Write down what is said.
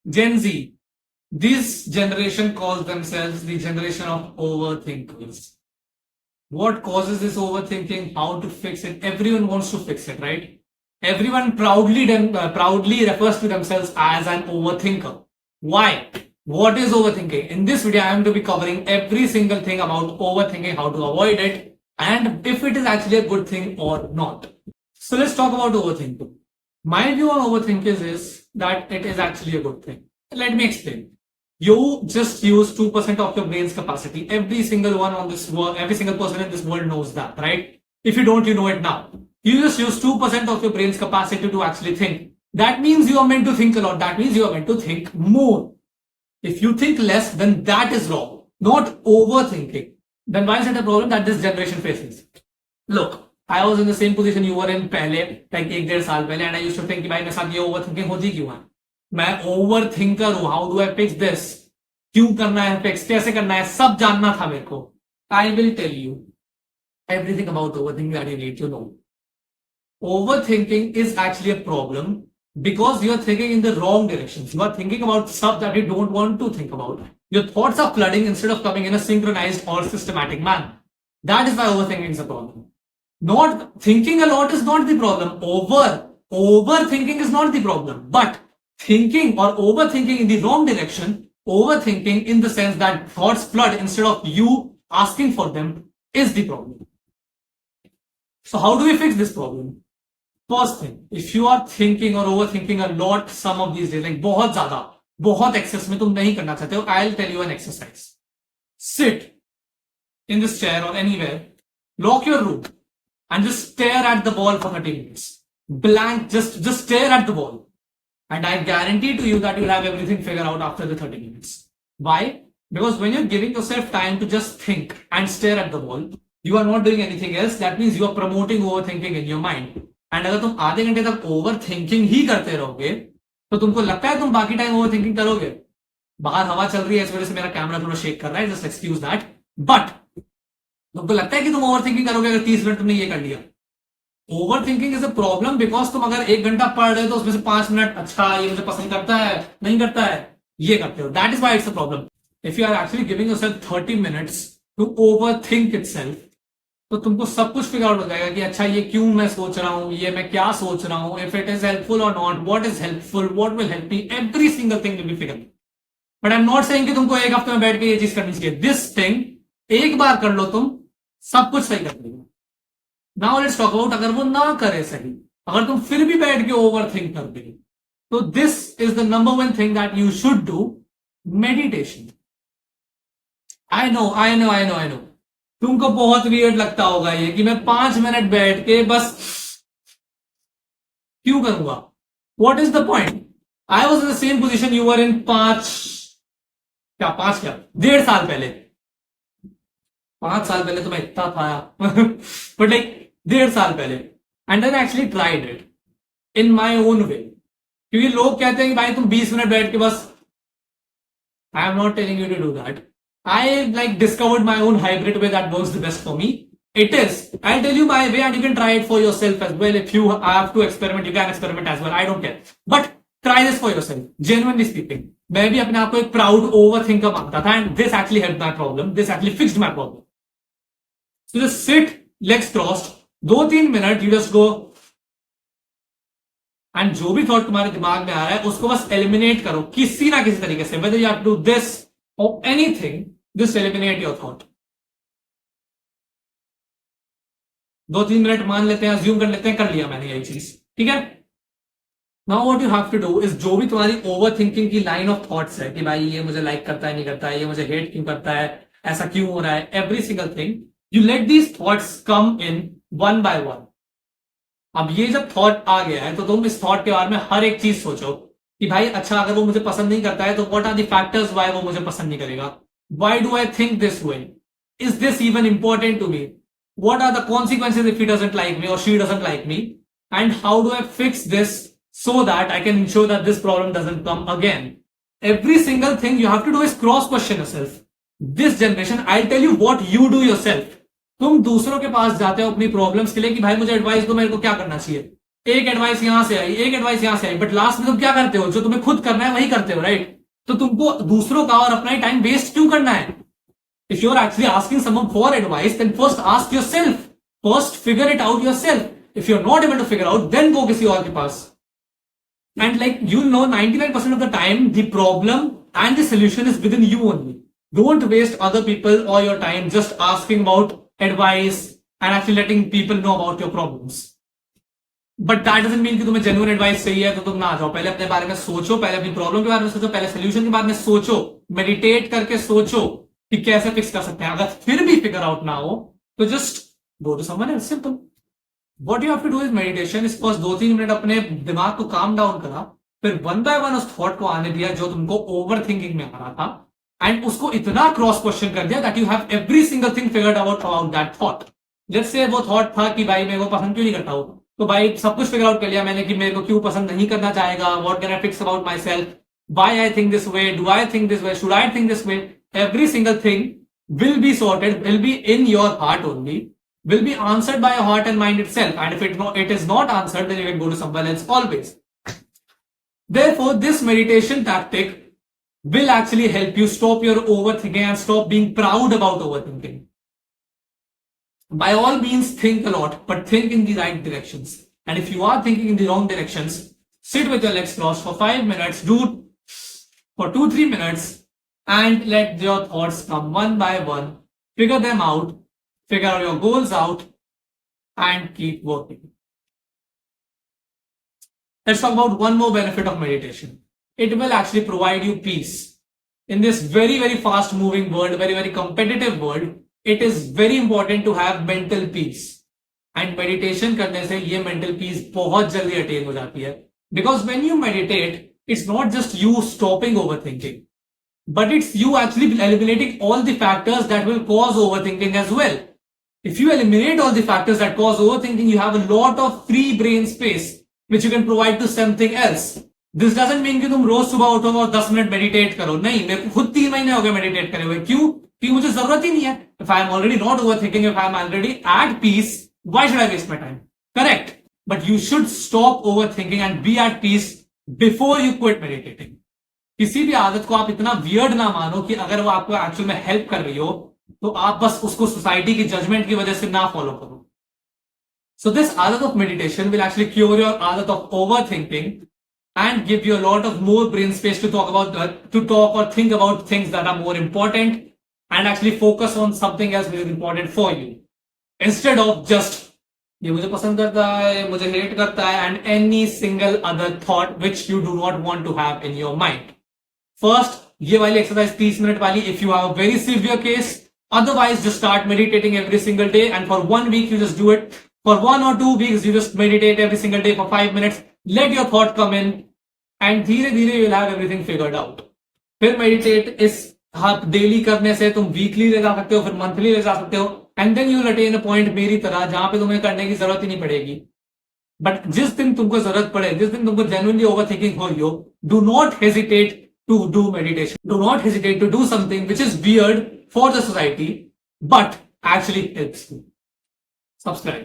Gen Z. This generation calls themselves the generation of overthinkers. What causes this overthinking? How to fix it? Everyone wants to fix it, right? Everyone proudly refers to themselves as an overthinker. Why? What is overthinking? In this video, I am to be covering every single thing about overthinking, how to avoid it, and if it is actually a good thing or not. So let's talk about overthinking. My view on overthinking is that it is actually a good thing. Let me explain. You just use 2% of your brain's capacity. Every single one on this world, every single person in this world knows that, right? If you don't, you know it now. You just use 2% of your brain's capacity to actually think. That means you are meant to think a lot. That means you are meant to think more. If you think less, then that is wrong, not overthinking. Then why is it a problem that this generation faces? Look, I was in the same position you were in पहले, like 1-1.5 साल पहले, and I used to think कि भाई मेरे साथ ये overthinking होती क्यों है? मैं overthinker हूँ. How do I fix this? क्यों करना है fix? कैसे करना है? सब जानना था मेरे को. I will tell you everything about overthinking that you need to know. Overthinking is actually a problem because you're thinking in the wrong directions. You are thinking about stuff that you don't want to think about. Your thoughts are flooding instead of coming in a synchronized or systematic manner. That is why overthinking is a problem. Not thinking a lot is not the problem. Overthinking is not the problem. But thinking or overthinking in the wrong direction, overthinking in the sense that thoughts flood instead of you asking for them is the problem. So how do we fix this problem? First thing, if you are thinking or overthinking a lot some of these days, like बहुत ज्यादा, बहुत excess में तुम नहीं करना चाहते हो, I'll tell you an exercise. Sit in this chair or anywhere, lock your room, and just stare at the wall for 30 minutes. Blank, just stare at the wall. And I guarantee to you that you'll have everything figured out after the 30 minutes. Why? Because when you're giving yourself time to just think and stare at the wall, you are not doing anything else. That means you are promoting overthinking in your mind. And अगर तुम आधे घंटे तक over thinking ही करते रहोगे तो तुमको लगता है तुम बाकी टाइम ओवर थिंकिंग करोगे. बाहर हवा चल रही है इस वजह से मेरा कैमरा थोड़ा शेक कर रहा है, जस्ट एक्सक्यूज दैट. बट तुमको लगता है कि तुम ओवर थिंकिंग करोगे अगर 30 मिनट तुमने ये कर लिया. Over thinking is a problem because तुम अगर 1 घंटा पढ़ रहे हो तो उसमें से 5 मिनट अच्छा ये मुझे पसंद करता है नहीं करता है ये करते हो. That is why it's a problem. If you are actually giving yourself 30 minutes to over think itself तो तुमको सब कुछ फिगर आउट हो जाएगा कि अच्छा ये क्यों मैं सोच रहा हूं, ये मैं क्या सोच रहा हूं, इफ इट इज हेल्पफुल और not, what is helpful, what will help me, every single thing will be figure. But I am not saying कि तुमको एक हफ्ते में बैठ के ये चीज करनी चाहिए. दिस थिंग एक बार कर लो तुम सब कुछ सही कर देगा. नाउ लेट्स टॉक अबाउट अगर वो ना करे सही, अगर तुम फिर भी बैठ के ओवर थिंक कर दे तो this is the number 1 thing that you should do, meditation. I know तुमको बहुत वियर्ड लगता होगा ये कि मैं 5 मिनट बैठ के बस क्यों करूंगा. What is the point? I was in the same position you were in 1.5 साल पहले. 5 साल पहले तो मैं इतना था बट लाइक 1.5 साल पहले. And then actually tried it in my own way. क्योंकि लोग कहते हैं कि भाई तुम 20 मिनट बैठ के बस. I am not telling you to do that. I like discovered my own hybrid way that works the best for me. It is. I'll tell you my way and you can try it for yourself as well. If you have to experiment, you can experiment as well. I don't care. But try this for yourself. Genuinely speaking. मैं भी अपने आप को एक proud overthinker मानता था and this actually helped my problem. This actually fixed my problem. So just sit, legs crossed. 2-3 minute you just go. And जो भी thought तुम्हारे दिमाग में आ रहा है उसको बस eliminate करो किसी ना किसी तरीके से. Whether you have to do this or anything, just eliminate your thought. 2-3 minute मान लेते हैं, अज्यूम कर लेते हैं कर लिया मैंने यही चीज, ठीक है. Now what you have to do is जो भी तुम्हारी ओवर थिंकिंग की लाइन ऑफ थॉट्स है कि भाई ये मुझे लाइक करता है नहीं करता है, ये मुझे हेट क्यों करता है, ऐसा क्यों हो रहा है, every single thing you let these thoughts come in one by one. अब ये जब थॉट आ गया है तो तुम इस थॉट के बारे में हर एक चीज सोचो कि भाई अच्छा अगर वो मुझे पसंद नहीं करता है तो what are the factors why वो मुझे पसंद नहीं करेगा. Why do I think this way? Is this even important to me? What are the consequences if he doesn't like me और she doesn't like me? And how do I fix this so that I can ensure that this problem doesn't come again? Every single thing you have to do is cross question yourself. This generation, I'll tell you what you do yourself. तुम दूसरों के पास जाते हो अपनी problems के लिए कि भाई मुझे एडवाइस दो, मेरे को क्या करना चाहिए. एक एडवाइस यहां से आई, एक एडवाइस यहां से आई, बट लास्ट में तुम क्या करते हो? जो तुम्हें खुद करना है वही करते हो, राइट? तो तुमको दूसरों का और अपना ही टाइम वेस्ट क्यों करना है? If you are actually asking someone for advice, then first ask yourself, first figure it out yourself. If you are not able to figure out, then go किसी और के पास। And like you know, 99% of the time, the problem and the solution is within you only. Don't waste other people or your time just asking about advice and actually letting people know about your problems. But that doesn't mean कि तुम्हें genuine advice चाहिए तो तुम ना जाओ। पहले अपने बारे में सोचो, पहले अपनी प्रॉब्लम के बारे में सोचो, पहले सोल्यूशन के बारे में सोचो, मेडिटेट करके सोचो कि कैसे फिक्स कर सकते हैं। अगर फिर भी फिगर आउट ना हो तो just go to someone else. Simple. What you have to do is meditation is first 2-3 minute अपने दिमाग को काम डाउन करा, फिर वन बाय वन उस थॉट को आने दिया जो तुमको ओवर थिंकिंग में आ रहा था, एंड उसको इतना क्रॉस क्वेश्चन कर दिया that you have every single thing figured out about that thought. जैसे वो थॉट था कि भाई मेरे को पसंद क्यों नहीं करता हो, तो भाई सब कुछ फिगर आउट कर लिया मैंने कि मेरे को क्यों पसंद नहीं करना चाहेगा, what can I fix about my self, why I think this way, do I think this way, should I think this way. Every single thing will be sorted, will be in your heart only, will be answered by your heart and mind itself. And if it is not answered, then you can go to someone else always. Therefore, this meditation tactic will actually help you stop your overthinking and stop being proud about overthinking. By all means, think a lot, but think in the right directions. And if you are thinking in the wrong directions, sit with your legs crossed for 5 minutes, do for 2-3 minutes, and let your thoughts come one by one, figure them out, figure your goals out, and keep working. Let's talk about one more benefit of meditation. It will actually provide you peace. In this very, very fast moving world, very, very competitive world, it is very important to have mental peace. And meditation करने से ये mental peace बहुत जल्दी attain हो जाती है. Because when you meditate, it's not just you stopping overthinking, but it's you actually eliminating all the factors that will cause overthinking as well. If you eliminate all the factors that cause overthinking, you have a lot of free brain space which you can provide to something else. This doesn't mean कि तुम रोज सुबह उठो और 10 minute meditate करो। नहीं, मेरे को खुद 3 महीने हो गए मेडिटेट करे हुए। क्यों? क्योंकि मुझे जरूरत ही नहीं है। If I am already not overthinking, if I am already at peace, why should I waste my time? Correct. But you should stop overthinking and be at peace before you quit meditating. किसी भी आदत को आप इतना weird ना मानो कि अगर वो आपको एक्चुअल में हेल्प कर रही हो तो आप बस उसको सोसाइटी की जजमेंट की वजह से ना फॉलो करो। So this adat of meditation will actually cure your adat of overthinking and give you a lot of more brain space to talk or think about things that are more important and actually focus on something else which is important for you instead of just ये मुझे पसंद करता है, मुझे hate करता है, and any single other thought which you do not want to have in your mind. First, ये वाली exercise 30 मिनट वाली if you have a very severe case. Otherwise, just start meditating every single day, and for 1 week you just do it. For 1 or 2 weeks you just meditate every single day for 5 minutes. Let your thought come in, and धीरे धीरे you will have everything figured out. फिर meditate इस daily करने से तुम weekly ले जा सकते हो, फिर मंथली ले जा सकते हो, and then you will attain a point मेरी तरह जहां पे तुम्हें करने की जरूरत ही नहीं पड़ेगी. बट जिस दिन तुमको जरूरत पड़े, जिस दिन तुमको genuinely overthinking हो रही हो, do not hesitate to do meditation. Do not hesitate to do something which is weird for the society, but actually helps you. Subscribe.